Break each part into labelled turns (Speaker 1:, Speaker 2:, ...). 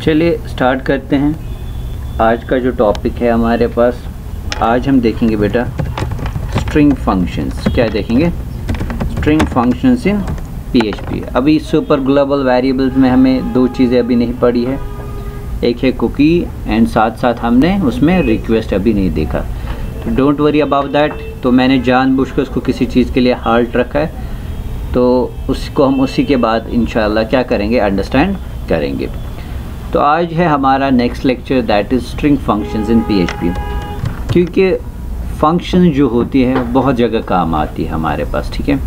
Speaker 1: चलिए स्टार्ट करते हैं। आज का जो टॉपिक है हमारे पास, आज हम देखेंगे बेटा स्ट्रिंग फंक्शंस। क्या देखेंगे? String functions in PHP। अभी सुपर ग्लोबल वेरिएबल्स में हमें दो चीज़ें अभी नहीं पढ़ी है, एक है कुकी एंड साथ साथ हमने उसमें रिक्वेस्ट अभी नहीं देखा। तो डोंट वरी अबाउट दैट। तो मैंने जानबूझकर उसको किसी चीज़ के लिए हाल्ट रखा है, तो उसको हम उसी के बाद इंशाल्लाह क्या करेंगे, अंडरस्टैंड करेंगे। तो आज है हमारा next lecture, that is string functions in PHP। क्योंकि फंक्शन जो होती है बहुत जगह काम आती है हमारे पास, ठीक है।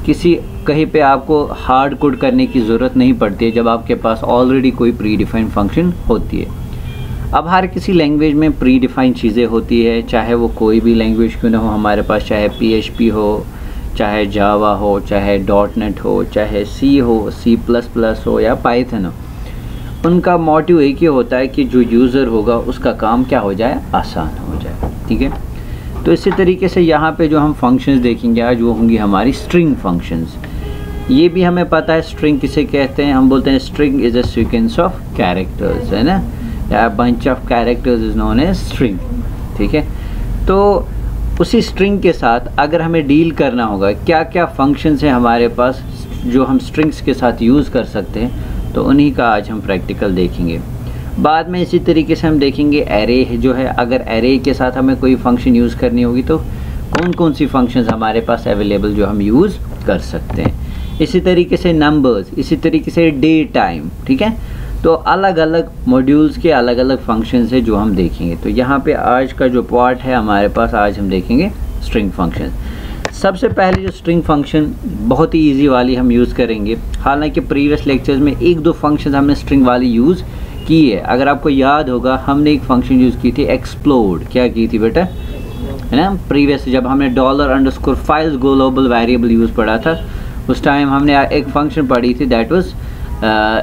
Speaker 1: किसी कहीं पे आपको हार्ड कोड करने की ज़रूरत नहीं पड़ती है जब आपके पास ऑलरेडी कोई प्री डिफाइंड फंक्शन होती है। अब हर किसी लैंग्वेज में प्री डिफाइंड चीज़ें होती है, चाहे वो कोई भी लैंग्वेज क्यों ना हो हमारे पास, चाहे PHP हो, चाहे जावा हो, चाहे .NET हो, चाहे C हो, C++ हो या पाइथन हो। उनका मोटिव एक ही होता है कि जो यूज़र होगा उसका काम क्या हो जाए, आसान हो जाए, ठीक है। तो इसी तरीके से यहाँ पे जो हम फंक्शंस देखेंगे आज वो होंगी हमारी स्ट्रिंग फंक्शंस। ये भी हमें पता है स्ट्रिंग किसे कहते हैं। हम बोलते हैं string is a sequence of characters, है ना, या bunch of characters is known as string, ठीक है। तो उसी स्ट्रिंग के साथ अगर हमें डील करना होगा क्या क्या फंक्शंस हैं हमारे पास जो हम स्ट्रिंग्स के साथ यूज़ कर सकते हैं, तो उन्हीं का आज हम प्रैक्टिकल देखेंगे। बाद में इसी तरीके से हम देखेंगे एरे जो है, अगर एरे के साथ हमें कोई फंक्शन यूज़ करनी होगी तो कौन कौन सी फंक्शंस हमारे पास अवेलेबल जो हम यूज़ कर सकते हैं। इसी तरीके से नंबर्स, इसी तरीके से डे टाइम, ठीक है। तो अलग अलग मॉड्यूल्स के अलग अलग फंक्शंस है जो हम देखेंगे। तो यहाँ पे आज का जो पार्ट है हमारे पास, आज हम देखेंगे स्ट्रिंग फंक्शन। सबसे पहले जो स्ट्रिंग फंक्शन बहुत ही इजी वाली हम यूज़ करेंगे। हालांकि प्रीवियस लेक्चर्स में एक दो फंक्शन हमने स्ट्रिंग वाली यूज़ की है। अगर आपको याद होगा हमने एक फंक्शन यूज़ की थी एक्सप्लोड। क्या की थी बेटा, है ना, प्रीवियस जब हमने $_files ग्लोबल वेरिएबल यूज़ पढ़ा था उस टाइम हमने एक फंक्शन पढ़ी थी दैट वाज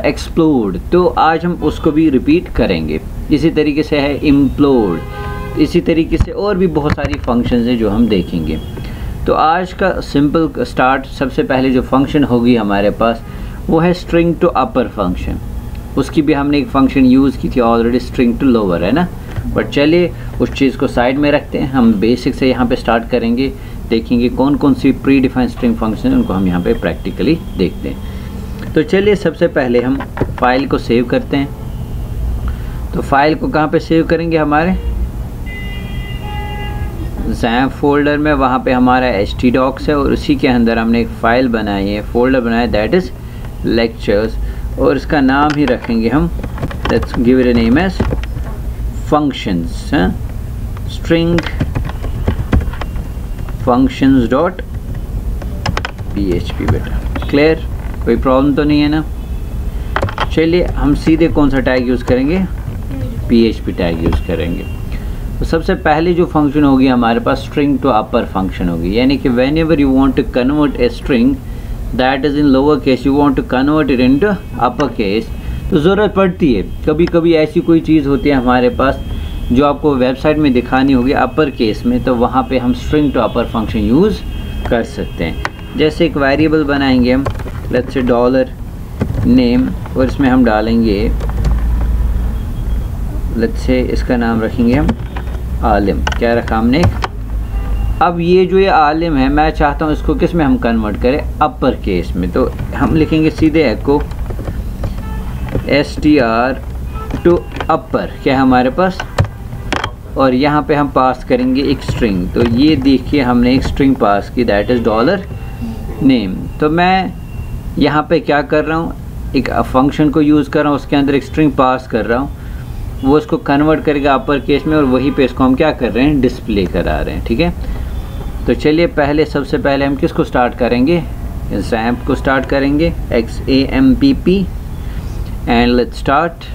Speaker 1: एक्सप्लोड। तो आज हम उसको भी रिपीट करेंगे। इसी तरीके से है इम्प्लोड, इसी तरीके से और भी बहुत सारी फंक्शंस हैं जो हम देखेंगे। तो आज का सिंपल स्टार्ट, सबसे पहले जो फंक्शन होगी हमारे पास वो है स्ट्रिंग टू अपर फंक्शन। उसकी भी हमने एक फंक्शन यूज़ की थी ऑलरेडी, स्ट्रिंग टू लोअर, है ना। बट चलिए उस चीज़ को साइड में रखते हैं, हम बेसिक से यहाँ पे स्टार्ट करेंगे। देखेंगे कौन कौन सी प्री डिफाइंड स्ट्रिंग फंक्शन है, उनको हम यहाँ पे प्रैक्टिकली देखते हैं। तो चलिए सबसे पहले हम फाइल को सेव करते हैं। तो फाइल को कहाँ पे सेव करेंगे, हमारे ज़ैम्प फोल्डर में। वहाँ पे हमारा htdocs है और उसी के अंदर हमने एक फ़ाइल बनाई है, फोल्डर बनाया, दैट इज़ लेक्चर्स। और इसका नाम ही रखेंगे हम, let's give it a name as functions, string functions dot PHP। बेटा क्लियर, कोई प्रॉब्लम तो नहीं है ना। चलिए हम सीधे कौन सा टैग यूज़ करेंगे, PHP टैग यूज़ करेंगे। तो सबसे पहले जो फंक्शन होगी हमारे पास स्ट्रिंग टू अपर फंक्शन होगी, यानी कि whenever you want to convert a string that is in lower case, you want to convert it into upper case. तो ज़रूरत पड़ती है कभी कभी, ऐसी कोई चीज़ होती है हमारे पास जो आपको वेबसाइट में दिखानी होगी अपर केस में, तो वहाँ पे हम string to upper function use कर सकते हैं। जैसे एक वेरिएबल बनाएंगे हम, लेट्स से $name, और इसमें हम डालेंगे, लेट्स से इसका नाम रखेंगे हम आलिम। क्या रखा हमने, अब ये जो ये आलिम है मैं चाहता हूँ इसको किस में हम कन्वर्ट करें, अपर केस में। तो हम लिखेंगे सीधे एको str टू अपर, क्या है हमारे पास, और यहाँ पे हम पास करेंगे एक स्ट्रिंग। तो ये देखिए हमने एक स्ट्रिंग पास की, दैट इज़ $name। तो मैं यहाँ पे क्या कर रहा हूँ, एक फंक्शन को यूज़ कर रहा हूँ, उसके अंदर एक स्ट्रिंग पास कर रहा हूँ, वो इसको कन्वर्ट करेगा अपर केस में और वहीं पे इसको हम क्या कर रहे हैं, डिस्प्ले करा रहे हैं, ठीक है। तो चलिए पहले सबसे पहले हम किसको स्टार्ट करेंगे, ज़ैम्प को स्टार्ट करेंगे, XAMPP, एंड लेट्स स्टार्ट।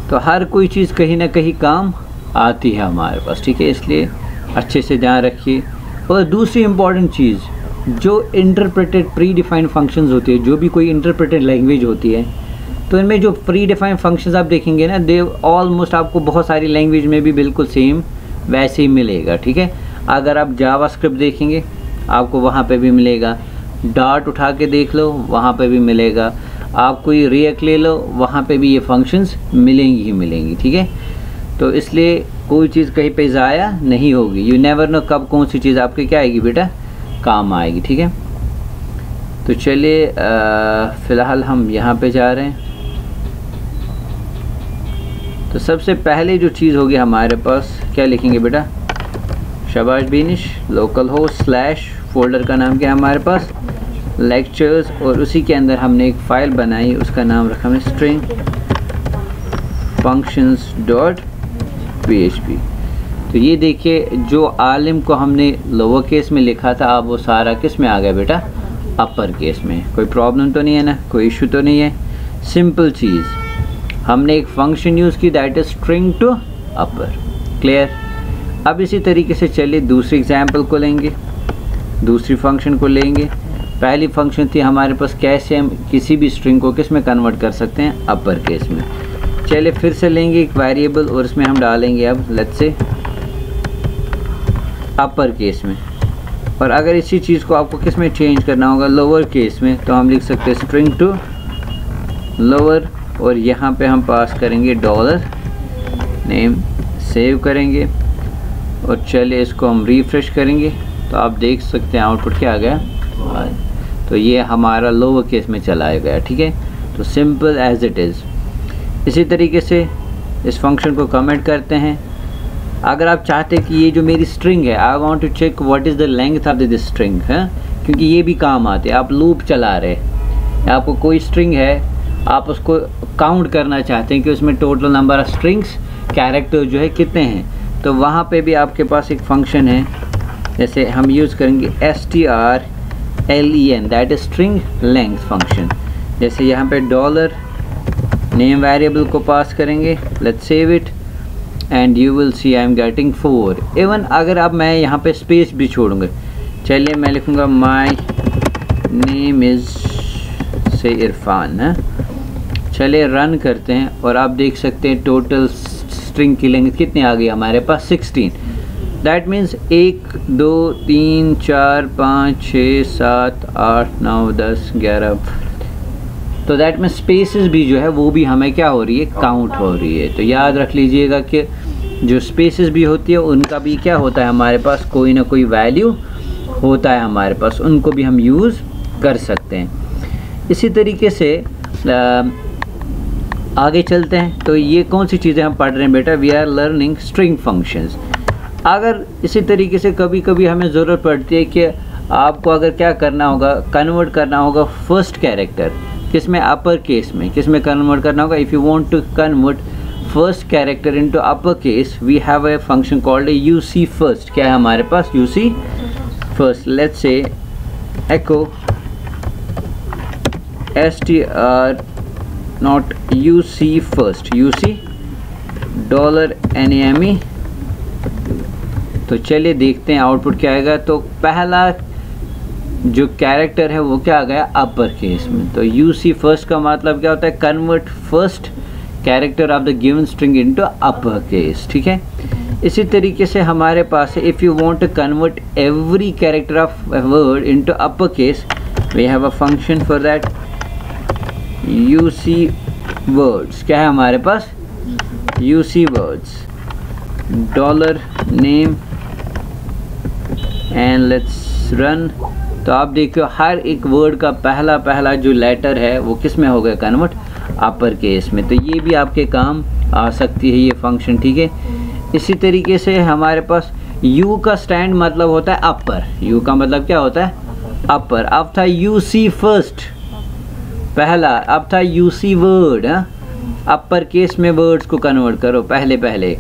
Speaker 1: तो हर कोई चीज़ कहीं ना कहीं काम आती है हमारे पास, ठीक है, इसलिए अच्छे से ध्यान रखिए। और दूसरी इम्पॉर्टेंट चीज़, जो इंटरप्रेटेड प्री डिफाइंड फंक्शंस होती है, जो भी कोई इंटरप्रेटेड लैंग्वेज होती है, तो इनमें जो प्री डिफाइंड फंक्शंस आप देखेंगे ना, दे ऑलमोस्ट आपको बहुत सारी लैंग्वेज में भी बिल्कुल सेम वैसे ही मिलेगा, ठीक है। अगर आप जावास्क्रिप्ट देखेंगे, आपको वहाँ पे भी मिलेगा। डॉट उठा के देख लो, वहाँ पे भी मिलेगा। आप कोई रिएक्ट ले लो, वहाँ पे भी ये फंक्शंस मिलेंगी ही मिलेंगी, ठीक है। तो इसलिए कोई चीज़ कहीं पे ज़ाया नहीं होगी। यू नेवर नो कब कौन सी चीज़ आपके क्या आएगी बेटा, काम आएगी, ठीक है। तो चलिए फ़िलहाल हम यहाँ पे जा रहे हैं। तो सबसे पहले जो चीज़ होगी हमारे पास, क्या लिखेंगे बेटा, शाबाश Beenish, local host slash folder का नाम क्या है हमारे पास, लेक्चर्स, और उसी के अंदर हमने एक फ़ाइल बनाई, उसका नाम रखा हमने स्ट्रिंग फंक्शंस डॉट php। तो ये देखिए, जो आलिम को हमने लोअर केस में लिखा था, अब वो सारा किस में आ गया बेटा, अपर केस में। कोई प्रॉब्लम तो नहीं है ना, कोई इशू तो नहीं है, सिंपल चीज़। हमने एक फंक्शन यूज़ की, that is string to upper, clear. अब इसी तरीके से चलिए दूसरी एग्जांपल को लेंगे, दूसरी फंक्शन को लेंगे। पहली फंक्शन थी हमारे पास कैसे हम किसी भी स्ट्रिंग को किस में कन्वर्ट कर सकते हैं, अपर केस में। चलिए फिर से लेंगे एक वेरिएबल और इसमें हम डालेंगे अब लेट्स से अपर केस में। और अगर इसी चीज़ को आपको किस में चेंज करना होगा, लोअर केस में, तो हम लिख सकते हैं स्ट्रिंग टू लोअर, और यहाँ पे हम पास करेंगे डॉलर नेम, सेव करेंगे और चलिए इसको हम रिफ्रेश करेंगे। तो आप देख सकते हैं आउटपुट क्या आ गया, तो ये हमारा लोअर केस में चला गया, ठीक है। तो सिंपल एज इट इज़। इसी तरीके से इस फंक्शन को कमेंट करते हैं। अगर आप चाहते हैं कि ये जो मेरी स्ट्रिंग है, I want to check what is the length of this string, है, क्योंकि ये भी काम आते हैं। आप लूप चला रहे, आपको कोई स्ट्रिंग है, आप उसको काउंट करना चाहते हैं कि उसमें total number of strings character जो है कितने हैं, तो वहाँ पे भी आपके पास एक फंक्शन है, जैसे हम यूज़ करेंगे strlen, that is string length function. जैसे यहाँ पे डॉलर नेम वेरिएबल को पास करेंगे, let's save it and you will see I am getting 4। Even अगर अब मैं यहाँ पे स्पेस भी छोड़ूंगा, चलिए मैं लिखूँगा माई नेम इज़ से इरफान है। चलिए रन करते हैं और आप देख सकते हैं टोटल स्ट्रिंग की लेंथ कितनी आ गई हमारे पास, 16। That means 1 2 3 4 5 6 7 8 9 10 11। तो दैट मीन्स स्पेसेस भी जो है वो भी हमें क्या हो रही है, काउंट हो रही है। तो याद रख लीजिएगा कि जो स्पेसेस भी होती है उनका भी क्या होता है, हमारे पास कोई ना कोई वैल्यू होता है हमारे पास, उनको भी हम यूज़ कर सकते हैं। इसी तरीके से आगे चलते हैं। तो ये कौन सी चीज़ें हम पढ़ रहे हैं बेटा, we are learning string functions. अगर इसी तरीके से कभी कभी हमें ज़रूरत पड़ती है कि आपको अगर क्या करना होगा, कन्वर्ट करना होगा फर्स्ट कैरेक्टर, किस में, अपर केस में, किस में कन्वर्ट करना होगा। If you want to convert first character into upper case, we have a function called UC first. क्या है हमारे पास, UC first. Let's say echo str not uc first, uc $name। तो चलिए देखते हैं आउटपुट क्या आएगा। तो पहला जो कैरेक्टर है वो क्या आ गया, अपर केस में। तो यूसी फर्स्ट का मतलब क्या होता है, convert first character of the given string into upper case, ठीक है। इसी तरीके से हमारे पास है, if you want to convert every character of a word into upper case, we have a function for that, UC words. क्या है हमारे पास, UC words $name and let's run. तो आप देखो हर एक वर्ड का पहला पहला जो लेटर है वो किस में हो गया, कन्वर्ट अपर केस में। तो ये भी आपके काम आ सकती है ये फंक्शन, ठीक है। इसी तरीके से हमारे पास U का स्टैंड मतलब होता है अपर, U का मतलब क्या होता है, अपर। अब था यूसी फर्स्ट पहला, अब था यूसी वर्ड, अपर केस में वर्ड्स को कन्वर्ट करो पहले पहले।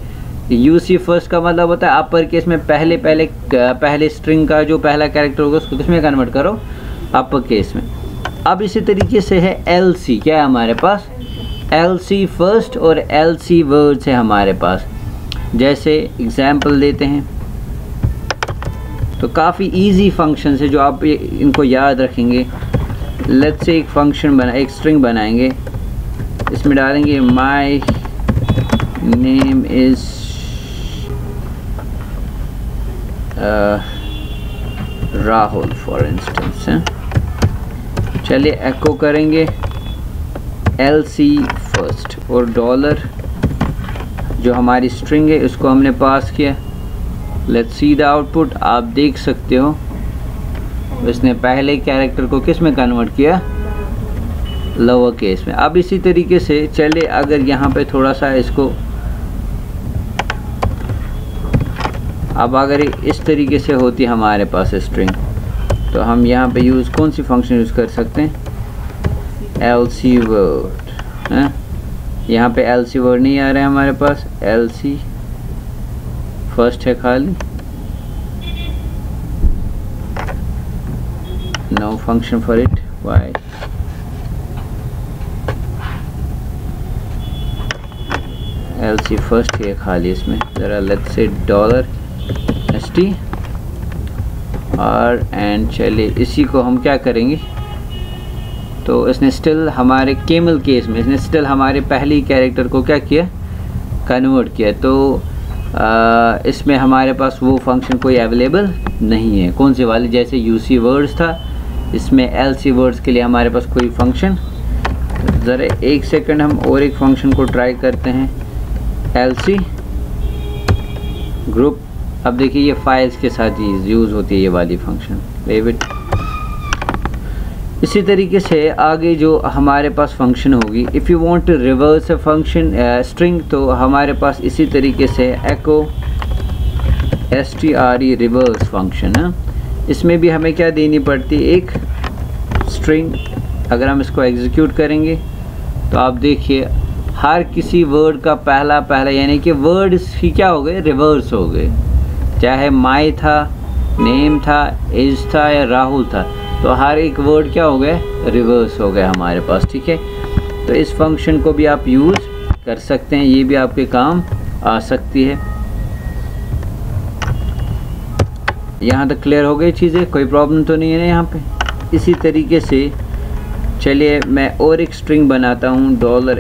Speaker 1: यूसी फर्स्ट का मतलब होता है अपर केस में पहले पहले स्ट्रिंग का जो पहला कैरेक्टर होगा उसको किसमें कन्वर्ट करो, अपर केस में। अब इसी तरीके से है एलसी। क्या है हमारे पास, एलसी फर्स्ट और एलसी वर्ड्स है हमारे पास। जैसे एग्जाम्पल देते हैं, तो काफ़ी इजी फंक्शन है जो आप इनको याद रखेंगे। लेट्स से एक फंक्शन एक स्ट्रिंग बनाएंगे, इसमें डालेंगे my name is Rahul for instance है। चलिए एको करेंगे LC फर्स्ट और डॉलर जो हमारी स्ट्रिंग है उसको हमने पास किया। Let's see the output. आप देख सकते हो इसने पहले कैरेक्टर को किस में कन्वर्ट किया, लोअर केस में। अब इसी तरीके से चले अगर यहाँ पे थोड़ा सा इसको, अब अगर इस तरीके से होती हमारे पास स्ट्रिंग तो हम यहाँ पे यूज़ कौन सी फंक्शन यूज़ कर सकते हैं, LC वर्ड है। यहाँ पे LC वर्ड नहीं आ रहा है हमारे पास, LC फर्स्ट है खाली, no function for it. Why LC first है खाली इसमें। ज़रा लेट्स से $ST और एंड चलिए इसी को हम क्या करेंगे, तो इसने स्टिल हमारे केमल केस में इसने स्टिल हमारे पहली कैरेक्टर को क्या किया, कन्वर्ट किया। तो इसमें हमारे पास वो फंक्शन कोई अवेलेबल नहीं है। कौन से वाले, जैसे UC वर्ड्स था, इसमें LC वर्ड्स के लिए हमारे पास कोई फंक्शन। ज़रा एक सेकंड हम और एक फंक्शन को ट्राई करते हैं, LC ग्रुप। अब देखिए ये फाइल्स के साथ यूज़ होती है ये वाली फंक्शन। डेविड इसी तरीके से आगे जो हमारे पास फंक्शन होगी, if you want to reverse a function string, तो हमारे पास इसी तरीके से एको STRE रिवर्स फंक्शन है। इसमें भी हमें क्या देनी पड़ती है, एक स्ट्रिंग। अगर हम इसको एग्जीक्यूट करेंगे तो आप देखिए हर किसी वर्ड का पहला यानी कि वर्ड ही क्या हो गए, रिवर्स हो गए। चाहे माई था, नेम था, इज था या राहुल था, तो हर एक वर्ड क्या हो गया, रिवर्स हो गया हमारे पास। ठीक है, तो इस फंक्शन को भी आप यूज़ कर सकते हैं, ये भी आपके काम आ सकती है। यहाँ तक क्लियर हो गई चीज़ें, कोई प्रॉब्लम तो नहीं है ना यहाँ पे। इसी तरीके से चलिए मैं और एक स्ट्रिंग बनाता हूँ,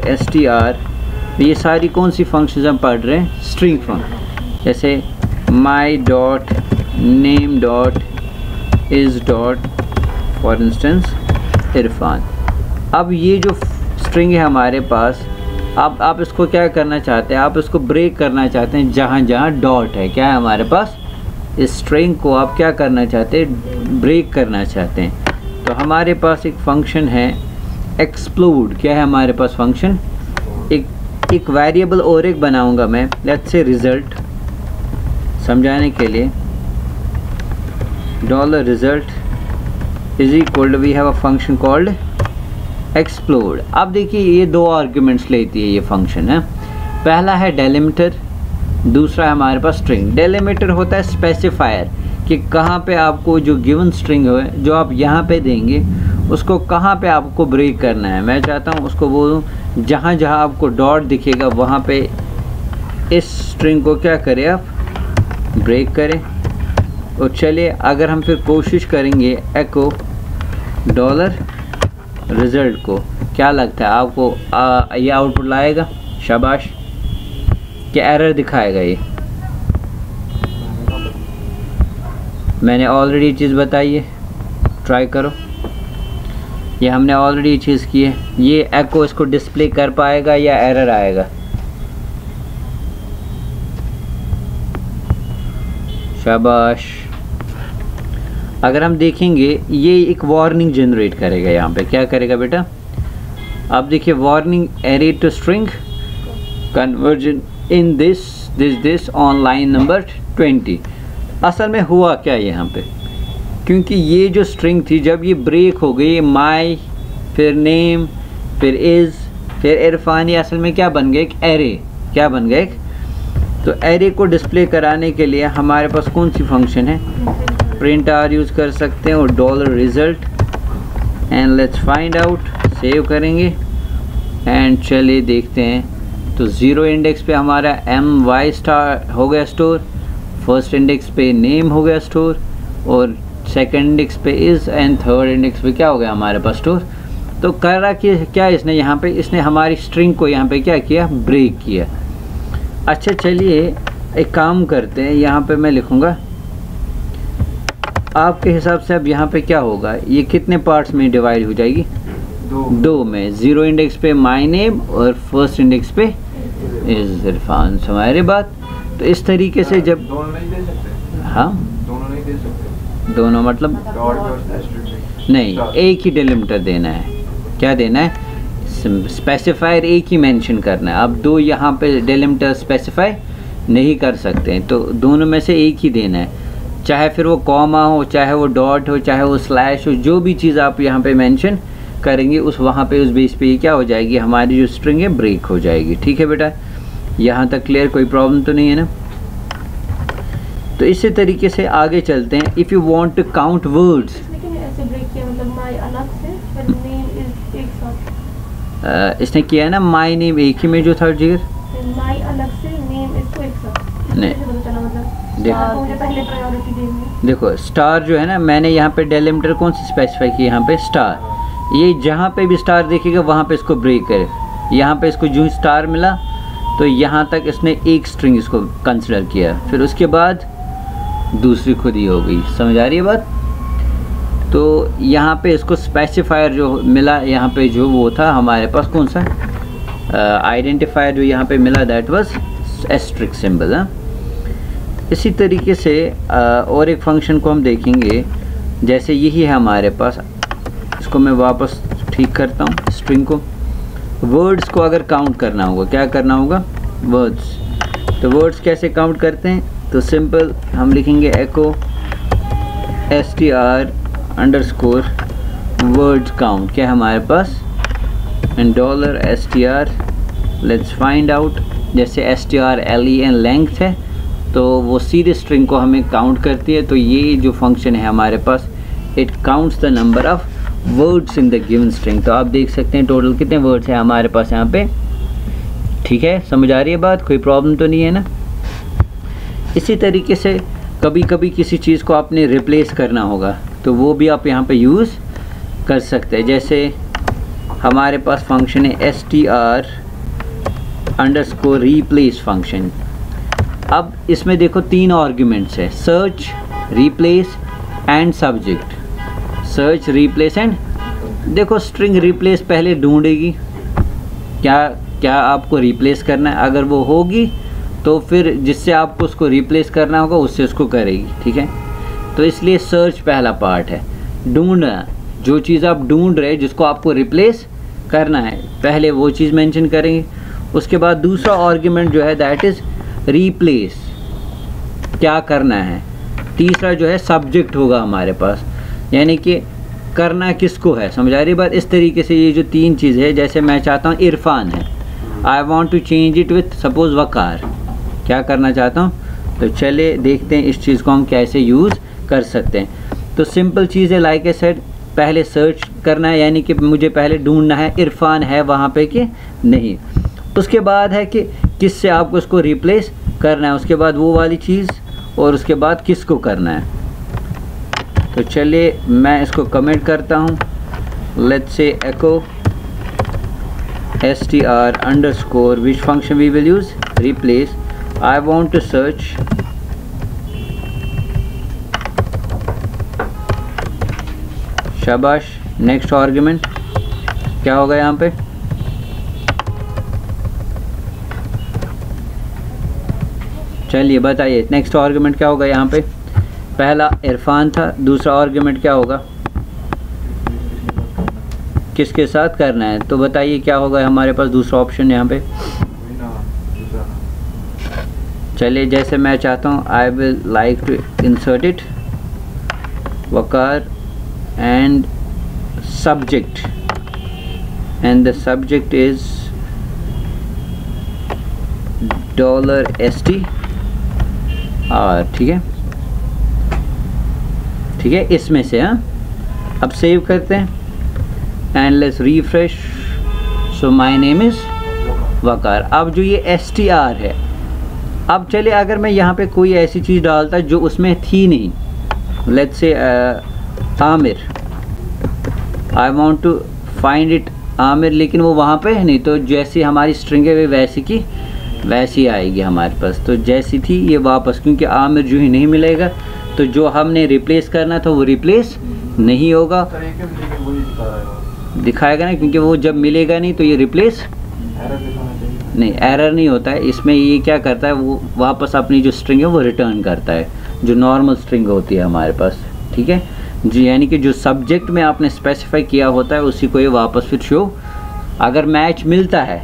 Speaker 1: $STR। ये सारी कौन सी फंक्शंस हम पढ़ रहे हैं, स्ट्रिंग फंक्शन। जैसे my dot name dot is dot for instance Irfan. अब ये जो स्ट्रिंग है हमारे पास, अब आप इसको क्या करना चाहते हैं, आप इसको ब्रेक करना चाहते हैं जहाँ जहाँ डॉट है। क्या है हमारे पास, इस स्ट्रिंग को आप क्या करना चाहते हैं, ब्रेक करना चाहते हैं। तो हमारे पास एक फंक्शन है एक्सप्लोड। क्या है हमारे पास फंक्शन, एक वेरिएबल और एक बनाऊंगा मैं, लेट्स से रिज़ल्ट, समझाने के लिए। $result is equal to, we have a function called explode. अब देखिए ये दो आर्ग्यूमेंट्स लेती है ये फंक्शन है। पहला है डेलिमिटर, दूसरा है हमारे पास स्ट्रिंग। डेलिमिटर होता है स्पेसिफायर कि कहाँ पे आपको जो गिवन स्ट्रिंग है जो आप यहाँ पे देंगे उसको कहाँ पे आपको ब्रेक करना है। मैं चाहता हूँ उसको बोलूँ जहाँ जहाँ आपको डॉट दिखेगा वहाँ पे इस स्ट्रिंग को क्या करें, आप ब्रेक करें। और चलिए अगर हम फिर कोशिश करेंगे एको $result को, क्या लगता है आपको ये आउटपुट लाएगा, शाबाश। क्या एरर दिखाएगा ये, मैंने ऑलरेडी चीज़ बताई है, ट्राई करो। ये हमने ऑलरेडी चीज़ की है। ये एको इसको डिस्प्ले कर पाएगा या एरर आएगा, शाबाश। अगर हम देखेंगे ये एक वार्निंग जनरेट करेगा। यहाँ पे क्या करेगा बेटा, आप देखिए warning, array to string conversion in this on line number 20। असल में हुआ क्या यहाँ पे, क्योंकि ये जो स्ट्रिंग थी जब ये ब्रेक हो गई, माई फिर नेम फिर इज़ फिर इरफान, ये असल में क्या बन गया, एक एरे। क्या बन गया, एक। तो एरे को डिस्प्ले कराने के लिए हमारे पास कौन सी फंक्शन है, प्रिंट आर यूज़ कर सकते हैं और $result and let's find out. Save करेंगे एंड चलिए देखते हैं। तो 0 इंडेक्स पे हमारा my स्टार हो गया स्टोर, फर्स्ट इंडेक्स पे नेम हो गया स्टोर और सेकंड इंडेक्स पे इज़ एंड थर्ड इंडेक्स पे क्या हो गया हमारे पास स्टोर। तो कर रहा कि क्या इसने यहाँ पे, इसने हमारी स्ट्रिंग को यहाँ पे क्या किया, ब्रेक किया। अच्छा चलिए एक काम करते हैं, यहाँ पे मैं लिखूँगा आपके हिसाब से अब यहाँ पे क्या होगा, ये कितने पार्ट्स में डिवाइड हो जाएगी? दो में। 0 इंडेक्स पे माय नेम और फर्स्ट इंडेक्स पे इज इरफान। समझ बात? तो इस तरीके से जब
Speaker 2: दोनों नहीं दे सकते।
Speaker 1: हाँ,
Speaker 2: दोनों नहीं दे सकते।
Speaker 1: दोनों मतलब नहीं, एक ही डिलिमिटर देना है। क्या देना है? स्पेसिफायर एक ही मेंशन करना है। अब दो यहाँ पे डिलिमिटर स्पेसिफाई नहीं कर सकते हैं, तो दोनों में से एक ही देना है। चाहे फिर वो कॉमा हो, चाहे वो डॉट हो, चाहे वो स्लैश हो, जो भी चीज़ आप यहाँ पे मेंशन करेंगे उस वहाँ पे उस बेस पे ये क्या हो जाएगी, हमारी जो स्ट्रिंग है ब्रेक हो जाएगी। ठीक है बेटा, यहाँ तक क्लियर? कोई प्रॉब्लम तो नहीं है ना? तो इसी तरीके से आगे चलते हैं। If you want to count words, इसने किया है ना माय नेम एक ही में जो था जिगर,
Speaker 3: माय अलग से, नेम इसको एक साथ
Speaker 1: नहीं।
Speaker 3: देखो
Speaker 1: देखो स्टार जो है ना, मैंने यहाँ पे डेलिमिटर कौन सी स्पेसिफाई की, यहाँ पे स्टार। ये जहाँ पे भी स्टार देखेगा वहाँ पे इसको ब्रेक करे। यहाँ पे इसको जो स्टार मिला तो यहाँ तक इसने एक स्ट्रिंग इसको कंसिडर किया, फिर उसके बाद दूसरी खुद ही हो गई। समझ आ रही है बात? तो यहाँ पे इसको स्पेसिफायर जो मिला, यहाँ पे जो वो था हमारे पास कौन सा आइडेंटिफायर जो यहाँ पे मिला, दैट वाज एस्ट्रिक सिंबल। इसी तरीके से और एक फंक्शन को हम देखेंगे, जैसे यही है हमारे पास। इसको मैं वापस ठीक करता हूँ स्ट्रिंग को। वर्ड्स को अगर काउंट करना होगा, क्या करना होगा? वर्ड्स। तो वर्ड्स कैसे काउंट करते हैं? तो सिंपल हम लिखेंगे echo str underscore words count. क्या है हमारे पास? And $str let's find out. जैसे strlen लेंथ है तो वो सीधे स्ट्रिंग को हमें काउंट करती है। तो ये जो फंक्शन है हमारे पास, it counts the number of words in the given string. तो आप देख सकते हैं टोटल कितने वर्ड्स हैं हमारे पास यहाँ पे। ठीक है, समझ आ रही है बात? कोई प्रॉब्लम तो नहीं है ना? इसी तरीके से कभी कभी किसी चीज़ को आपने रिप्लेस करना होगा तो वो भी आप यहाँ पे यूज़ कर सकते हैं। जैसे हमारे पास फंक्शन है str अंडरस्कोर रिप्लेस फंक्शन। अब इसमें देखो 3 आर्ग्यूमेंट्स है, search, replace and subject. Search, replace and, देखो स्ट्रिंग रिप्लेस पहले ढूंढेगी क्या आपको रिप्लेस करना है। अगर वो होगी तो फिर जिससे आपको उसको रिप्लेस करना होगा उससे उसको करेगी। ठीक है, तो इसलिए सर्च पहला पार्ट है, ढूंढना। जो चीज़ आप ढूंढ रहे हैं जिसको आपको रिप्लेस करना है, पहले वो चीज़ मेंशन करेंगे। उसके बाद दूसरा आर्ग्यूमेंट जो है दैट इज़ रिप्लेस, क्या करना है। तीसरा जो है सब्जेक्ट होगा हमारे पास, यानी कि करना किसको है। समझ आ रही बात? इस तरीके से ये जो 3 चीज़ है, जैसे मैं चाहता हूँ इरफान है, I want to change it with suppose Waqar, क्या करना चाहता हूँ। तो चले देखते हैं इस चीज़ को हम कैसे यूज़ कर सकते हैं। तो सिंपल चीज़ है, लाइक ए सेड, पहले सर्च करना है, यानी कि मुझे पहले ढूंढना है इरफान है वहाँ पे कि नहीं। उसके बाद है कि किससे आपको उसको रिप्लेस करना है, उसके बाद वो वाली चीज़, और उसके बाद किसको करना है। तो चलिए मैं इसको कमेंट करता हूँ। Let's say echo str underscore which function we will use, replace. I want to search शाबाश। नेक्स्ट आर्ग्यूमेंट क्या होगा यहाँ पे? चलिए बताइए नेक्स्ट आर्ग्यूमेंट क्या होगा यहाँ पे? पहला इरफान था, दूसरा आर्ग्यूमेंट क्या होगा, किसके साथ करना है? तो बताइए क्या होगा हमारे पास दूसरा ऑप्शन यहाँ पे। चलिए जैसे मैं चाहता हूँ, I will like to insert it Waqar and subject, and the subject is $str। ठीक है, ठीक है, इसमें से। हाँ, अब सेव करते हैं and let's refresh. So my name is Waqar. अब जो ये str है, अब चलिए अगर मैं यहाँ पे कोई ऐसी चीज़ डालता जो उसमें थी नहीं, let's say Aamir, I want to find it Aamir, लेकिन वो वहाँ पे है नहीं, तो जैसी हमारी स्ट्रिंग है वे वैसी की वैसी आएगी हमारे पास। तो जैसी थी ये वापस, क्योंकि आमिर जो ही नहीं मिलेगा तो जो हमने रिप्लेस करना था वो रिप्लेस नहीं होगा,
Speaker 2: सर एक लेकिन वही दिखा रहा है,
Speaker 1: दिखाएगा ना, क्योंकि वो जब मिलेगा नहीं तो ये रिप्लेस
Speaker 2: एरर दिखाना चाहिए।
Speaker 1: नहीं, एरर नहीं होता है इसमें। ये क्या करता है, वो वापस अपनी जो स्ट्रिंग है वो रिटर्न करता है, जो नॉर्मल स्ट्रिंग होती है हमारे पास, ठीक है जी। यानी कि जो सब्जेक्ट में आपने स्पेसिफाई किया होता है उसी को ये वापस फिर शो, अगर मैच मिलता है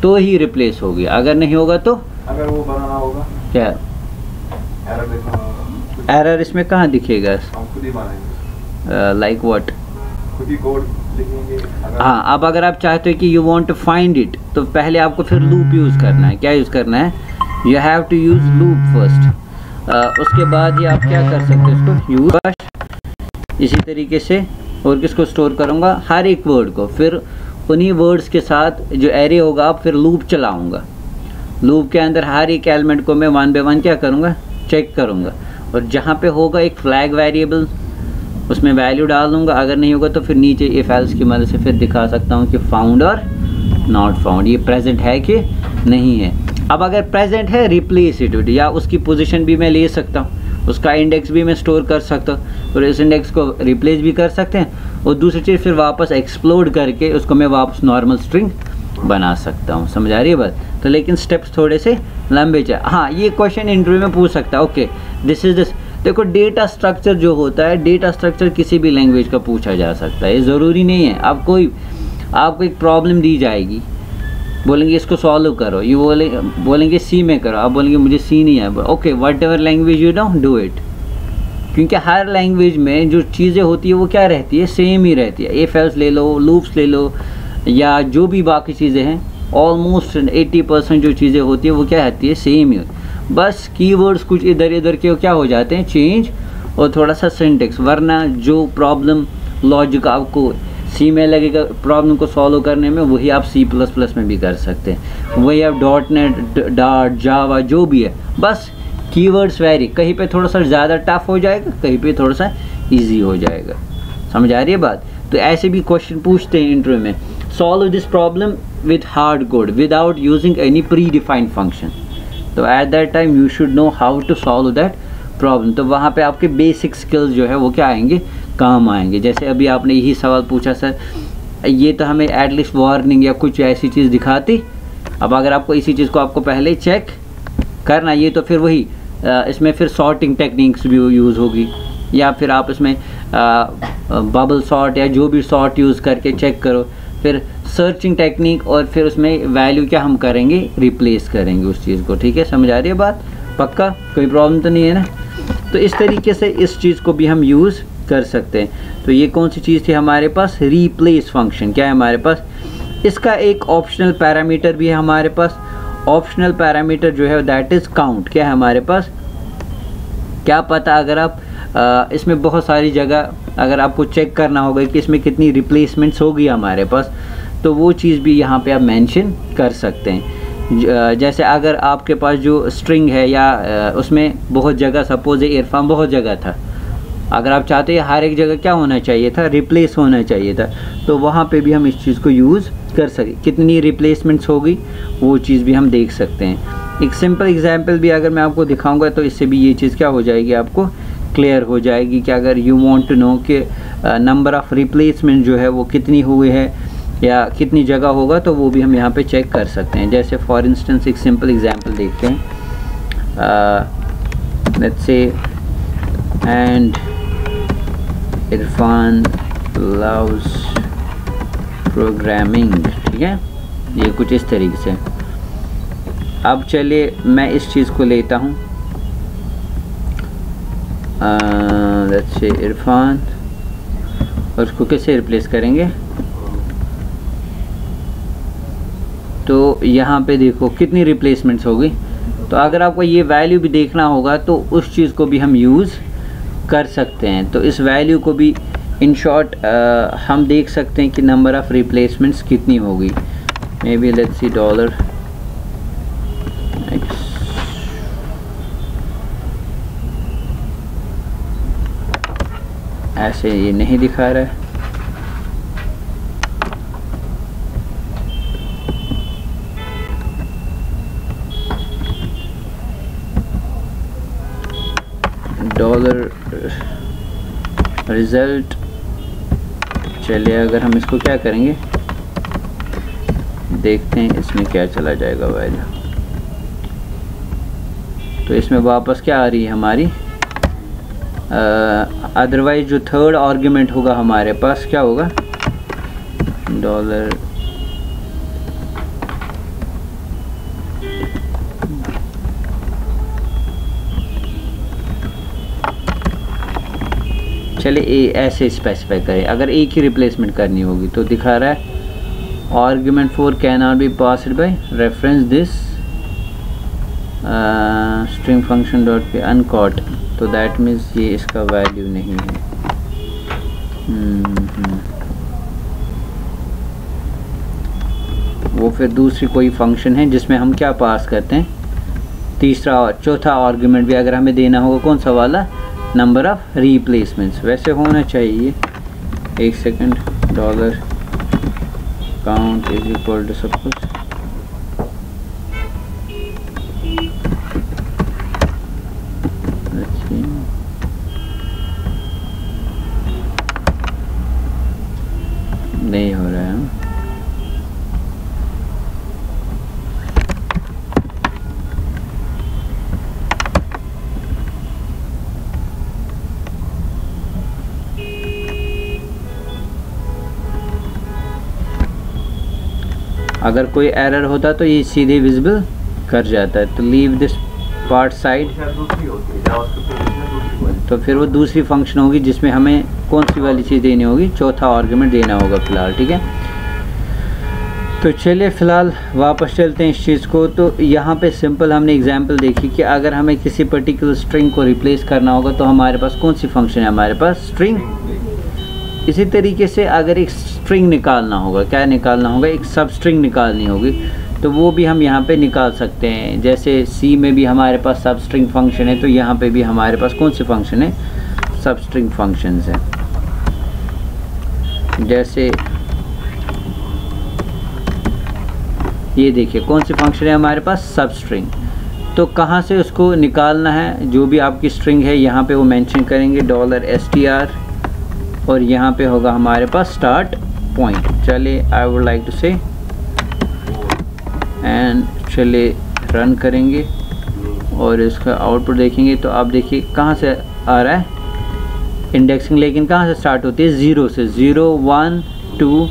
Speaker 1: तो ही रिप्लेस होगी, अगर नहीं होगा तो
Speaker 2: अगर वो बनाना होगा,
Speaker 1: क्या
Speaker 2: एरर दिखाना होगा,
Speaker 1: एरर इसमें कहाँ दिखेगा,
Speaker 2: हम खुद ही बनाएंगे,
Speaker 1: लाइक व्हाट,
Speaker 2: खुद ही कोड लिखेंगे। अगर
Speaker 1: हाँ, अब अगर आप चाहते हो कि you want to find it, तो पहले आपको फिर लूप यूज़ करना है। क्या यूज़ करना है, you have to use loop first. उसके बाद ये आप क्या कर सकते हो, इसको यूज इसी तरीके से, और किसको स्टोर करूँगा, हर एक वर्ड को, फिर उन्हीं वर्ड्स के साथ जो एरे होगा आप फिर लूप चलाऊँगा। लूप के अंदर हर एक एलिमेंट को मैं 1 बाय 1 क्या करूँगा, चेक करूँगा, और जहाँ पे होगा एक फ्लैग वेरिएबल उसमें वैल्यू डाल दूँगा, अगर नहीं होगा तो फिर नीचे इफ एल्स की मदद से फिर दिखा सकता हूँ कि फाउंड और नॉट फाउंड, ये प्रेजेंट है कि नहीं है। अब अगर प्रेजेंट है रिप्लेस इट विद, या उसकी पोजीशन भी मैं ले सकता हूँ, उसका इंडेक्स भी मैं स्टोर कर सकता हूँ, और इस इंडेक्स को रिप्लेस भी कर सकते हैं, और दूसरी चीज़ फिर वापस एक्सप्लोड करके उसको मैं वापस नॉर्मल स्ट्रिंग बना सकता हूँ। समझ आ रही है बात। तो लेकिन स्टेप्स थोड़े से लंबे चाहिए। हाँ, ये क्वेश्चन इंटरव्यू में पूछ सकता है, ओके दिस इज दिस। देखो डेटा स्ट्रक्चर जो होता है, डेटा स्ट्रक्चर किसी भी लैंग्वेज का पूछा जा सकता है, ये ज़रूरी नहीं है। आपको एक प्रॉब्लम दी जाएगी, बोलेंगे इसको सॉल्व करो, ये बोलेंगे सी में करो, आप बोलेंगे मुझे सी नहीं है, okay what ever language you know do it, क्योंकि हर लैंग्वेज में जो चीज़ें होती है वो क्या रहती है, सेम ही रहती है। इफ एल्स ले लो, लूप्स ले लो, या जो भी बाकी चीज़ें हैं, ऑलमोस्ट 80% जो चीज़ें होती है वो क्या रहती है, सेम ही। बस कीवर्ड्स कुछ इधर इधर के क्या हो जाते हैं, चेंज, और थोड़ा सा सिंटेक्स, वरना जो प्रॉब्लम लॉजिक आपको सी में लगेगा प्रॉब्लम को सॉल्व करने में, वही आप C++ में भी कर सकते हैं, वही आप .NET, डार्ट, जावा जो भी है, बस कीवर्ड्स वैरी, कहीं पे थोड़ा सा ज़्यादा टफ हो जाएगा, कहीं पे थोड़ा सा इजी हो जाएगा। समझ आ रही है बात। तो ऐसे भी क्वेश्चन पूछते हैं इंटरव्यू में, solve this problem with hard code without using any predefined function. तो at that time you should know how to solve that problem. तो वहाँ पे आपके बेसिक स्किल्स जो है वो क्या आएंगे, काम आएंगे। जैसे अभी आपने यही सवाल पूछा, सर ये तो हमें एटलीस्ट वार्निंग या कुछ ऐसी चीज़ दिखाती। अब अगर आपको इसी चीज़ को आपको पहले चेक करना, ये तो फिर वही इसमें फिर सॉर्टिंग टेक्निक्स भी यूज़ होगी, या फिर आप इसमें बबल सॉर्ट या जो भी सॉर्ट यूज़ करके चेक करो, फिर सर्चिंग टेक्निक, और फिर उसमें वैल्यू क्या हम करेंगे, रिप्लेस करेंगे उस चीज़ को। ठीक है, समझ आ रही है बात, पक्का कोई प्रॉब्लम तो नहीं है ना। तो इस तरीके से इस चीज़ को भी हम यूज़ कर सकते हैं। तो ये कौन सी चीज़ थी हमारे पास, रिप्लेस फंक्शन। क्या है हमारे पास, इसका एक ऑप्शनल पैरामीटर भी है हमारे पास। ऑप्शनल पैरामीटर जो है दैट इज़ काउंट। क्या है हमारे पास, क्या पता अगर आप इसमें बहुत सारी जगह अगर आपको चेक करना होगा कि इसमें कितनी रिप्लेसमेंट्स होगी हमारे पास, तो वो चीज़ भी यहाँ पे आप मेंशन कर सकते हैं। जैसे अगर आपके पास जो स्ट्रिंग है या उसमें बहुत जगह, सपोज इरफान बहुत जगह था, अगर आप चाहते हैं हर एक जगह क्या होना चाहिए था, रिप्लेस होना चाहिए था, तो वहाँ पे भी हम इस चीज़ को यूज़ कर सकें। कितनी रिप्लेसमेंट्स होगी वो चीज़ भी हम देख सकते हैं। एक सिंपल एग्जांपल भी अगर मैं आपको दिखाऊंगा तो इससे भी ये चीज़ क्या हो जाएगी, आपको क्लियर हो जाएगी कि अगर यू वांट टू नो कि नंबर ऑफ़ रिप्लेसमेंट जो है वो कितनी हुई है या कितनी जगह होगा, तो वो भी हम यहाँ पे चेक कर सकते हैं। जैसे फॉर इंस्टेंस एक सिंपल एग्जांपल देखते हैं, let's say and Irfan loves programming. ठीक है, ये कुछ इस तरीके से। अब चलिए मैं इस चीज़ को लेता हूँ, लेट्स से इरफान, और उसको कैसे रिप्लेस करेंगे, तो यहाँ पे देखो कितनी रिप्लेसमेंट्स होगी। तो अगर आपको ये वैल्यू भी देखना होगा तो उस चीज़ को भी हम यूज़ कर सकते हैं। तो इस वैल्यू को भी इन शॉर्ट हम देख सकते हैं कि नंबर ऑफ़ रिप्लेसमेंट्स कितनी होगी। मे बी लेट्स सी $, ऐसे ये नहीं दिखा रहा है, $, रिज़ल्ट। चलिए अगर हम इसको क्या करेंगे, देखते हैं इसमें क्या चला जाएगा वैल्यू। तो इसमें वापस क्या आ रही है हमारी, अदरवाइज जो थर्ड आर्गुमेंट होगा हमारे पास क्या होगा, डॉलर चले ऐसे स्पेसिफाई करें। अगर एक ही रिप्लेसमेंट करनी होगी तो दिखा रहा है argument 4 can not be passed by reference this string function dot पे अनकॉट, तो दैट मीन्स ये इसका वैल्यू नहीं है। वो फिर दूसरी कोई फंक्शन है जिसमें हम क्या पास करते हैं, तीसरा और चौथा आर्ग्यूमेंट भी अगर हमें देना होगा कौन सा वाला, नंबर ऑफ रिप्लेसमेंट्स। वैसे होना चाहिए, एक second, dollar count is equal to सब कुछ, नहीं हो रहा है। अगर कोई एरर होता तो ये सीधे विजिबल कर जाता है। तो लीव दिस पार्ट साइड, तो फिर वो दूसरी फंक्शन होगी जिसमें हमें कौन सी वाली चीज़ देनी होगी, चौथा आर्गुमेंट देना होगा फ़िलहाल। ठीक है, तो चलिए फ़िलहाल वापस चलते हैं इस चीज़ को। तो यहाँ पे सिंपल हमने एग्जांपल देखी कि अगर हमें किसी पर्टिकुलर स्ट्रिंग को रिप्लेस करना होगा तो हमारे पास कौन सी फंक्शन है, हमारे पास स्ट्रिंग। इसी तरीके से अगर एक स्ट्रिंग निकालना होगा, क्या निकालना होगा, एक सब स्ट्रिंग निकालनी होगी, तो वो भी हम यहाँ पे निकाल सकते हैं। जैसे सी में भी हमारे पास सब स्ट्रिंग फंक्शन है, तो यहाँ पे भी हमारे पास कौन से फंक्शन है, सब स्ट्रिंग फंक्शंस हैं। जैसे ये देखिए कौन सी फंक्शन है हमारे पास, सब स्ट्रिंग। तो कहाँ से उसको निकालना है, जो भी आपकी स्ट्रिंग है यहाँ पे वो मेंशन करेंगे $str, और यहाँ पे होगा हमारे पास स्टार्ट पॉइंट। चलिए आई वुड लाइक टू से एंड चलिए रन करेंगे और इसका आउटपुट देखेंगे। तो आप देखिए कहाँ से आ रहा है इंडेक्सिंग, लेकिन कहाँ से स्टार्ट होती है, 0 से। 0 1 2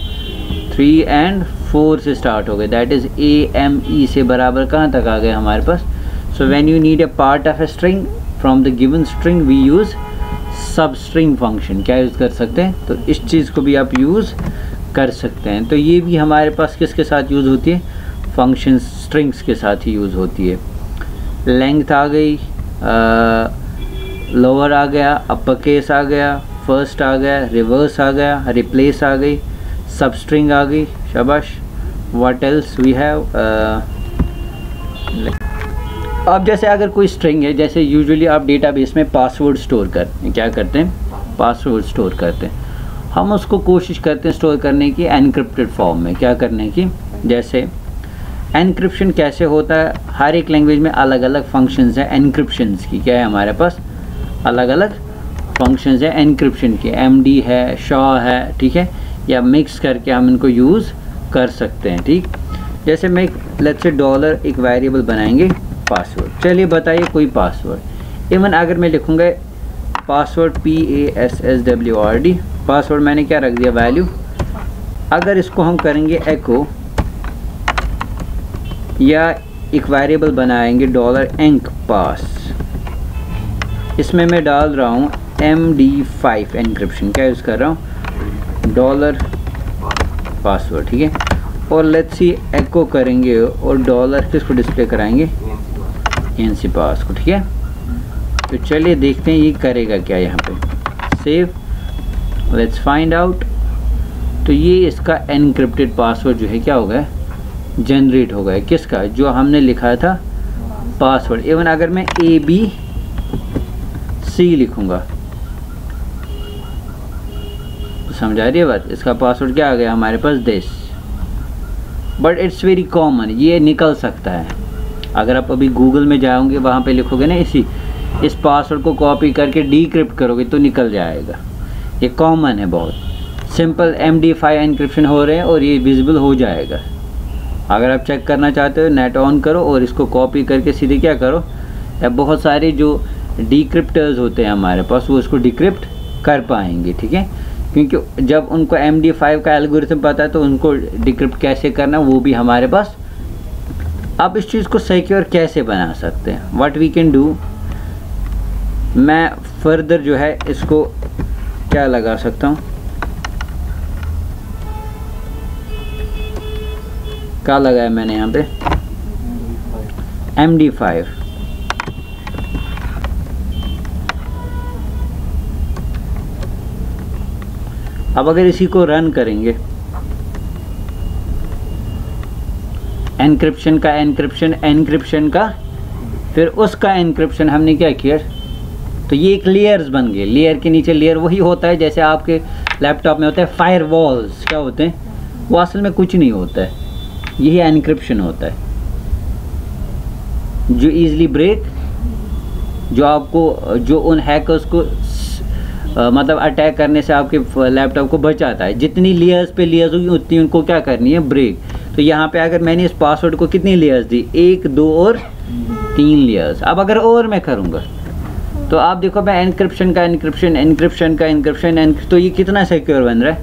Speaker 1: 3 एंड 4 से स्टार्ट हो गए, दैट इज़ AME से बराबर कहाँ तक आ गए हमारे पास। So when you need a part of a string from the given string we use substring function. क्या यूज़ कर सकते हैं, तो इस चीज़ को भी आप यूज़ कर सकते हैं। तो ये भी हमारे पास किसके साथ यूज़ होती है, फंक्शन स्ट्रिंग्स के साथ ही यूज़ होती है। लेंथ आ गई, लोअर आ गया, अपर केस आ गया, फर्स्ट आ गया, रिवर्स आ गया, रिप्लेस आ गई, सब स्ट्रिंग आ गई, शाबाश। व्हाट एल्स वी हैव, अब जैसे अगर कोई स्ट्रिंग है, जैसे यूजुअली आप डेटाबेस में पासवर्ड स्टोर करते हैं, क्या करते हैं, पासवर्ड स्टोर करते हैं। हम उसको कोशिश करते हैं स्टोर करने की एनक्रिप्टेड फॉर्म में, क्या करने की, जैसे एनक्रिप्शन कैसे होता है, हर एक लैंग्वेज में अलग अलग फंक्शंस हैं एनक्रिप्शंस की। क्या है हमारे पास, अलग अलग फंक्शंस हैं एनक्रिप्शन की, MD है, शॉ है, ठीक है, या मिक्स करके हम इनको यूज़ कर सकते हैं। ठीक, जैसे मैं लेट्स से डॉलर एक वेरिएबल बनाएंगे पासवर्ड। चलिए बताइए कोई पासवर्ड, इवन अगर मैं लिखूँगा पासवर्ड PASSWORD, पासवर्ड मैंने क्या रख दिया, वैल्यू। अगर इसको हम करेंगे एको या एक वेरिएबल बनाएंगे $enc पास, इसमें मैं डाल रहा हूँ MD5 एनक्रिप्शन, क्या यूज़ कर रहा हूँ, डॉलर पासवर्ड। ठीक है, और लेट्स सी एको करेंगे और डॉलर किसको डिस्प्ले कराएंगे, NC पास को। ठीक है, तो चलिए देखते हैं ये करेगा क्या यहाँ पे। Save, let's find out. तो ये इसका एनक्रिप्टेड पासवर्ड जो है क्या हो गया, जनरेट हो गया, किसका, जो हमने लिखा था पासवर्ड। इवन अगर मैं ABC लिखूँगा तो समझा रही है बात, इसका पासवर्ड क्या आ गया हमारे पास, this. But it's very common, ये निकल सकता है। अगर आप अभी गूगल में जाओगे, वहाँ पे लिखोगे ना इस पासवर्ड को कॉपी करके डिक्रिप्ट करोगे तो निकल जाएगा। ये कॉमन है बहुत। सिंपल MD5 एनक्रिप्शन हो रहे हैं और ये विजिबल हो जाएगा। अगर आप चेक करना चाहते हो नेट ऑन करो और इसको कॉपी करके सीधे क्या करो, या बहुत सारे जो डिक्रिप्टर्स होते हैं हमारे पास वो इसको डिक्रिप्ट कर पाएंगे, ठीक है। क्योंकि जब उनको MD5 का एल्गोरिथम पता है तो उनको डिक्रिप्ट कैसे करना वो भी हमारे पास। अब इस चीज़ को सिक्योर कैसे बना सकते हैं, व्हाट वी कैन डू, मैं फर्दर जो है इसको क्या लगा सकता हूँ, क्या लगाया मैंने यहाँ पे MD5। अब अगर इसी को रन करेंगे, एनक्रिप्शन का एनक्रिप्शन का फिर उसका एनक्रिप्शन हमने क्या किया, तो ये एक लेयर्स बन गए। लेयर के नीचे लेयर वही होता है जैसे आपके लैपटॉप में होता है फायरवॉल्स, क्या होते हैं वो असल में कुछ नहीं होता है, यही एनक्रिप्शन होता है जो इजीली ब्रेक, जो आपको जो उन हैकर्स को मतलब अटैक करने से आपके लैपटॉप को बचाता है। जितनी लेयर्स पे लेयर्स होगी उतनी उनको क्या करनी है, ब्रेक। तो यहाँ पे अगर मैंने इस पासवर्ड को कितनी लेयर्स दी, 1 2 और 3 लेयर्स। अब अगर और मैं करूँगा तो आप देखो मैं एनक्रिप्शन का एनक्रिप्शन तो ये कितना सिक्योर बन रहा है,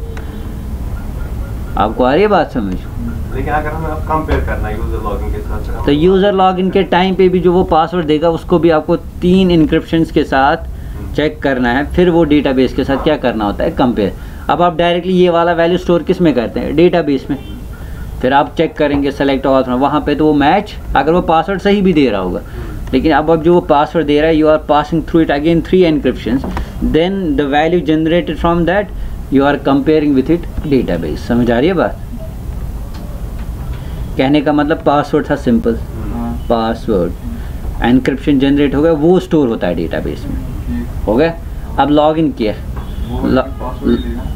Speaker 1: आपको आ रही है बात समझ।
Speaker 2: लेकिन अगर हमें अब कंपेयर करना है यूजर लॉगिन के साथ,
Speaker 1: तो यूज़र लॉगिन के टाइम पे भी जो वो पासवर्ड देगा उसको भी आपको 3 इनक्रिप्शंस के साथ चेक करना है, फिर वो डेटाबेस के साथ क्या करना होता है, कंपेयर। अब आप डायरेक्टली ये वाला वैल्यू स्टोर किस में करते हैं, डेटाबेस में। फिर आप चेक करेंगे सेलेक्ट ऑल, वहाँ पे तो वो मैच, अगर वो पासवर्ड सही भी दे रहा होगा, लेकिन अब जो वो पासवर्ड दे रहा है, you are passing through it again 3 encryptions, then the value generated from that you are comparing with it database. समझ आ रही है बात? कहने का मतलब पासवर्ड था सिंपल, पासवर्ड एनक्रिप्शन जनरेट हो गया, वो स्टोर होता है डेटाबेस में, हो गया। अब लॉगिन किया,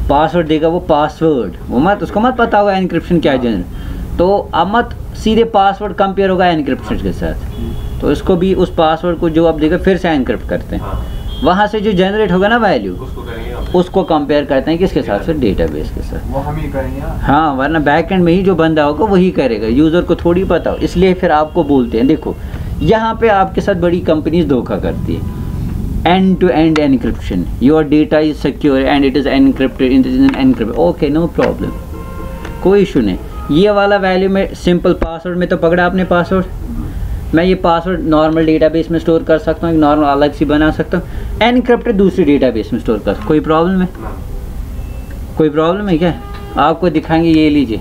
Speaker 1: पासवर्ड देगा वो पासवर्ड, वो मत उसको मत पता होगा एनक्रिप्शन क्या जनरेट, तो अब मत सीधे पासवर्ड कंपेयर होगा एनक्रिप्शन के साथ, तो इसको भी उस पासवर्ड को जो आप देगा फिर से एनक्रिप्ट करते हैं, वहाँ से जो जनरेट होगा ना वैल्यू उसको कंपेयर करते हैं किसके साथ, फिर डेटाबेस के साथ।
Speaker 2: वो हम ही करेंगे।
Speaker 1: हाँ, वरना बैकएंड में ही जो बंदा होगा वही करेगा, यूज़र को थोड़ी पता हो। इसलिए फिर आपको बोलते हैं, देखो यहाँ पे आपके साथ बड़ी कंपनीज धोखा करती है। End to end encryption, your data is secure and it is encrypted in encrypt, okay no problem, कोई इशू नहीं। ये वाला वैल्यू में सिंपल पासवर्ड में तो पकड़ा आपने पासवर्ड, मैं ये पासवर्ड नॉर्मल डेटाबेस में स्टोर कर सकता हूँ, एक नॉर्मल अलग सी बना सकता हूँ, एनक्रिप्टेड दूसरी डेटाबेस में स्टोर कर, कोई प्रॉब्लम है? कोई प्रॉब्लम है क्या? आपको दिखाएंगे, ये लीजिए,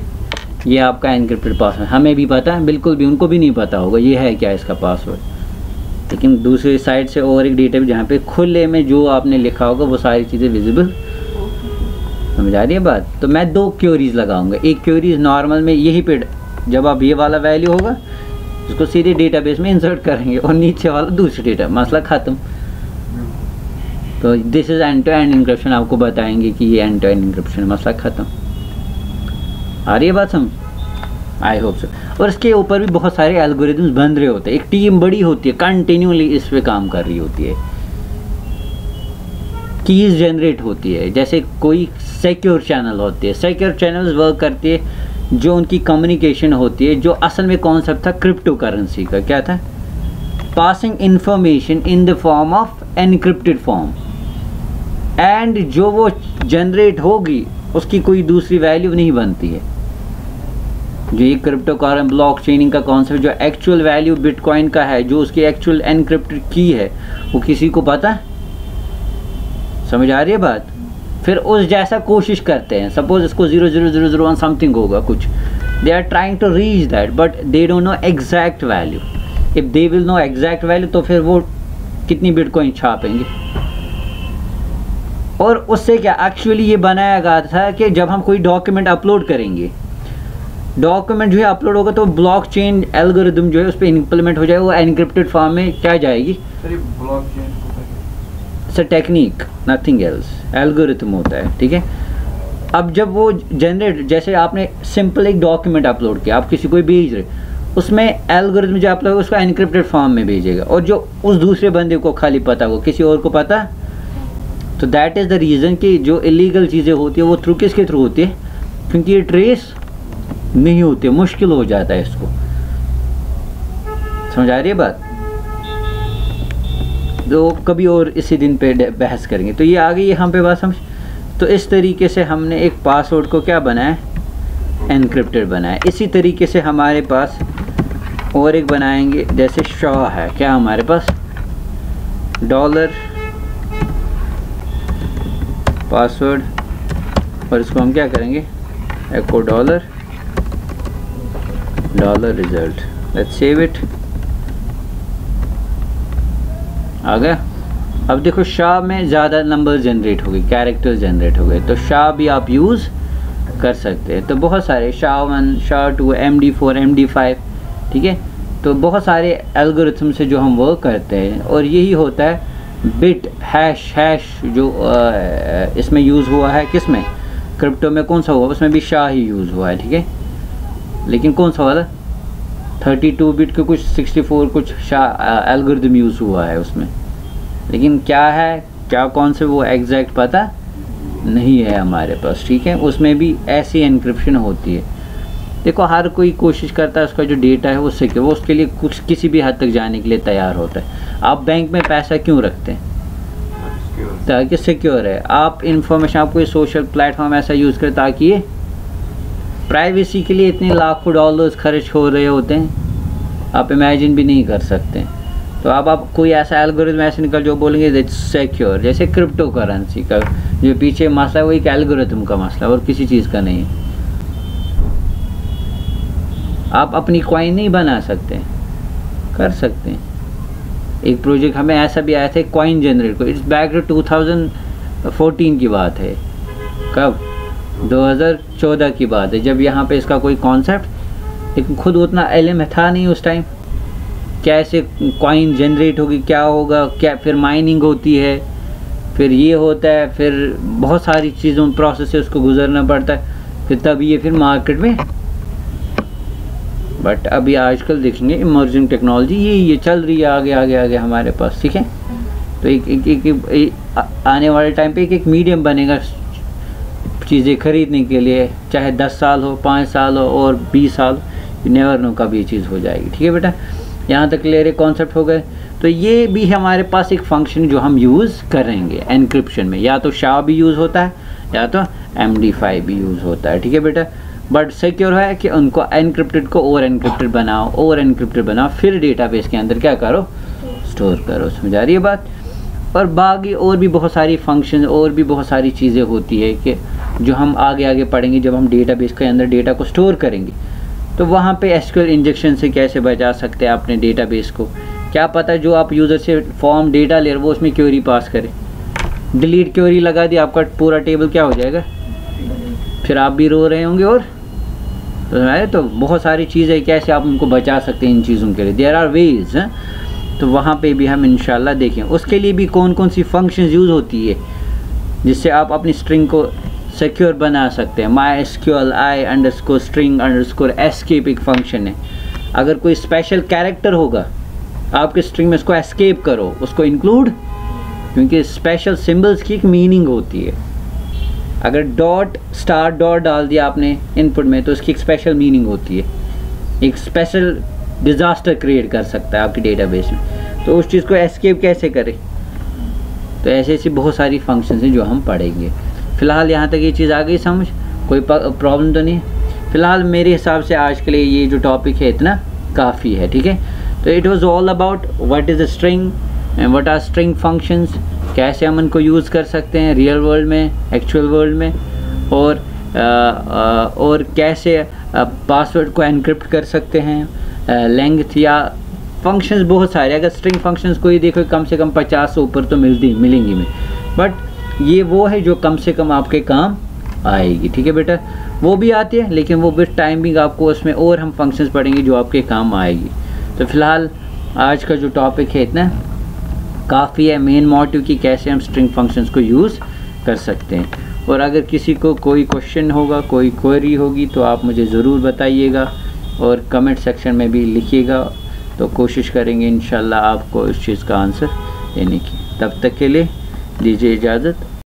Speaker 1: ये आपका एनक्रिप्टेड पासवर्ड, हमें भी पता है, बिल्कुल भी उनको भी नहीं पता होगा ये है क्या इसका पासवर्ड, लेकिन दूसरी साइड से और एक डेटाबेस जहाँ पे खुले में जो आपने लिखा होगा वो सारी चीज़ें विजिबल। समझ आ रही है बात? तो मैं 2 क्वेरीज लगाऊंगा, एक क्वेरीज नॉर्मल में यही पे जब आप ये वाला वैल्यू होगा उसको सीधे डेटाबेस में इंसर्ट करेंगे और नीचे वाला दूसरी डेटा, मसला ख़त्म। तो this is end to end encryption, आपको बताएंगे कि ये एंड टू एंड इंक्रिप्शन, मसला ख़त्म। आ रही है बात समझ? I hope so. और इसके ऊपर भी बहुत सारे एल्गोरिथम्स बन रहे होते हैं, एक टीम बड़ी होती है कंटिन्यूली इस पे काम कर रही होती है, कीज़ जनरेट होती है, जैसे कोई सिक्योर चैनल होती है, सिक्योर चैनल्स वर्क करती है, जो उनकी कम्युनिकेशन होती है, जो असल में कॉन्सेप्ट था क्रिप्टो करेंसी का, क्या था, passing information in the form of encrypted form, and जो वो जनरेट होगी उसकी कोई दूसरी वैल्यू नहीं बनती है। जो ये क्रिप्टो करेंसी ब्लॉक चेनिंग का कॉन्सेप्ट, जो एक्चुअल वैल्यू बिटकॉइन का है, जो उसकी एक्चुअल एनक्रिप्टेड की है, वो किसी को पता है? समझ आ रही है बात? फिर उस जैसा कोशिश करते हैं, सपोज इसको 0.0001 समथिंग होगा कुछ, they are trying to reach that but they don't know exact value. If they will know exact value तो फिर वो कितनी बिटकॉइन छापेंगे। और उससे क्या एक्चुअली ये बनाया गया था कि जब हम कोई डॉक्यूमेंट अपलोड करेंगे, डॉक्यूमेंट जो है अपलोड होगा तो ब्लॉकचेन एल्गोरिथम जो है उस पर इम्प्लीमेंट हो जाएगा, वो एनक्रिप्टेड फॉर्म में क्या जाएगी, टेक्निक, नथिंग एल्स, एल्गोरिथम होता है, ठीक है। अब जब वो जनरेट, जैसे आपने सिंपल एक डॉक्यूमेंट अपलोड किया, आप किसी को भेज रहे, उसमें एल्गोरिथम जो अपलोड होगा उसको एनक्रिप्टेड फॉर्म में भेजेगा, और जो उस दूसरे बंदे को खाली पता हो, किसी और को पता तो दैट इज़ द रीज़न कि जो इलीगल चीज़ें होती है वो थ्रू किसके थ्रू होती है, क्योंकि ये ट्रेस नहीं होती, मुश्किल हो जाता है इसको। समझ आ रही है बात? तो कभी और इसी दिन पे बहस करेंगे। तो ये आ गई यहाँ पे बात समझ। तो इस तरीके से हमने एक पासवर्ड को क्या बनाया, एनक्रिप्टेड बनाया। इसी तरीके से हमारे पास और एक बनाएंगे, जैसे शॉ है, क्या हमारे पास डॉलर पासवर्ड, और इसको हम क्या करेंगे, echo dollar result. Let's save it. आ गया। अब देखो शाह में ज़्यादा नंबर जनरेट हो गए, कैरेक्टर जनरेट हो गए, तो शाह भी आप यूज़ कर सकते हैं। तो बहुत सारे SHA-1, SHA-2, MD4, MD5, ठीक है। तो बहुत सारे एल्गोरिथम से जो हम वर्क करते हैं, और यही होता है बिट हैश जो इसमें यूज़ हुआ है, किस में, क्रिप्टो में कौन सा हुआ, उसमें भी शाह ही यूज़ हुआ है, ठीक है। लेकिन कौन सा वाला 32 बिट के कुछ 64 कुछ शाह एल्गोरिथम यूज़ हुआ है उसमें, लेकिन क्या है, क्या कौन से वो एग्जैक्ट पता नहीं है हमारे पास, ठीक है। उसमें भी ऐसी एनक्रिप्शन होती है। देखो हर कोई कोशिश करता है उसका जो डेटा है वो सिक्योर, वो उसके लिए कुछ किसी भी हद तक जाने के लिए तैयार होता है। आप बैंक में पैसा क्यों रखते हैं, ताकि सिक्योर है। आप इंफॉर्मेशन, आप कोई सोशल प्लेटफॉर्म ऐसा यूज़ करें ताकि ये प्राइवेसी के लिए इतने लाखों डॉलर्स खर्च हो रहे होते हैं, आप इमेजिन भी नहीं कर सकते। तो आप कोई ऐसा एल्गोरिथम ऐसे निकल जो बोलेंगे दैट्स सिक्योर, जैसे क्रिप्टो करेंसी का जो पीछे मसला है वो एक एल्गोरिथम का मसला और किसी चीज़ का नहीं है। आप अपनी कॉइन नहीं बना सकते, कर सकते हैं। एक प्रोजेक्ट हमें ऐसा भी आया था कॉइन जनरेट को, इट्स बैक टू 2014 की बात है। कब, 2014 की बात है, जब यहाँ पे इसका कोई कॉन्सेप्ट, लेकिन खुद उतना इल्म था नहीं उस टाइम, कैसे कॉइन जनरेट होगी, क्या होगा, क्या फिर माइनिंग होती है, फिर ये होता है, फिर बहुत सारी चीज़ों प्रोसेस से उसको गुजरना पड़ता है, फिर तब ये फिर मार्केट में। बट अभी आजकल देखेंगे इमर्जिंग टेक्नोलॉजी ये चल रही है आगे हमारे पास, ठीक है। तो एक आने वाले टाइम पे एक मीडियम बनेगा चीज़ें खरीदने के लिए, चाहे 10 साल हो, 5 साल हो और 20 साल, यू नेवर नो कब ये चीज़ हो जाएगी, ठीक है बेटा। यहाँ तक क्लियर कॉन्सेप्ट हो गए। तो ये भी हमारे पास एक फंक्शन जो हम यूज़ करेंगे एनक्रिप्शन में, या तो SHA भी यूज़ होता है या तो MD5 भी यूज़ होता है, ठीक है बेटा। बट सिक्योर है कि उनको एनक्रिप्टेड को और एनक्रिप्टेड बनाओ, फिर डेटाबेस के अंदर क्या करो, स्टोर करो। समझ आ रही है बात। और बाकी और भी बहुत सारी फंक्शन और भी बहुत सारी चीज़ें होती है कि जो हम आगे पढ़ेंगे जब हम डेटाबेस के अंदर डेटा को स्टोर करेंगे। तो वहाँ पे SQL इंजेक्शन से कैसे बचा सकते हैं अपने डेटाबेस को। क्या पता जो आप यूज़र से फॉर्म डेटा ले रहे वो उसमें क्वेरी पास करे, डिलीट क्वेरी लगा दी, आपका पूरा टेबल क्या हो जाएगा, फिर आप भी रो रहे होंगे। और तो बहुत सारी चीज़ें कैसे आप उनको बचा सकते हैं इन चीज़ों के लिए, देयर आर वेज। तो वहाँ पे भी हम इंशाल्लाह देखें उसके लिए भी कौन कौन सी फंक्शंस यूज़ होती है जिससे आप अपनी स्ट्रिंग को सिक्योर बना सकते हैं। MySQL I_string_ escape एक फंक्शन है। अगर कोई स्पेशल कैरेक्टर होगा आपके स्ट्रिंग में, उसको एस्केप करो, उसको इंक्लूड, क्योंकि स्पेशल सिंबल्स की एक मीनिंग होती है। अगर डॉट स्टार डॉट डाल दिया आपने इनपुट में तो उसकी एक स्पेशल मीनिंग होती है, एक स्पेशल डिज़ास्टर क्रिएट कर सकता है आपकी डेटाबेस में। तो उस चीज़ को एस्केप कैसे करें, तो ऐसी बहुत सारी फंक्शंस हैं जो हम पढ़ेंगे। फ़िलहाल यहाँ तक ये चीज़ आ गई समझ, कोई प्रॉब्लम तो नहीं है। फ़िलहाल मेरे हिसाब से आज के लिए ये जो टॉपिक है इतना काफ़ी है, ठीक है। तो it was all about what is a string and what are string functions, कैसे हम उनको यूज़ कर सकते हैं रियल वर्ल्ड में, एक्चुअल वर्ल्ड में, और कैसे पासवर्ड को एनक्रिप्ट कर सकते हैं, लेंथ या फंक्शंस बहुत सारे। अगर स्ट्रिंग फंक्शंस कोई देखो कम से कम 50 से ऊपर तो मिलेंगी में, बट ये वो है जो कम से कम आपके काम आएगी, ठीक है बेटा। वो भी आती है लेकिन वो विद टाइमिंग आपको उसमें और हम फंक्शंस पढ़ेंगे जो आपके काम आएगी। तो फ़िलहाल आज का जो टॉपिक है इतना काफ़ी है, मेन मोटिव की कैसे हम स्ट्रिंग फंक्शंस को यूज़ कर सकते हैं। और अगर किसी को कोई क्वेश्चन होगा, कोई क्वेरी होगी तो आप मुझे ज़रूर बताइएगा और कमेंट सेक्शन में भी लिखिएगा, तो कोशिश करेंगे इंशाल्लाह आपको इस चीज़ का आंसर देने की। तब तक के लिए दीजिए इजाज़त।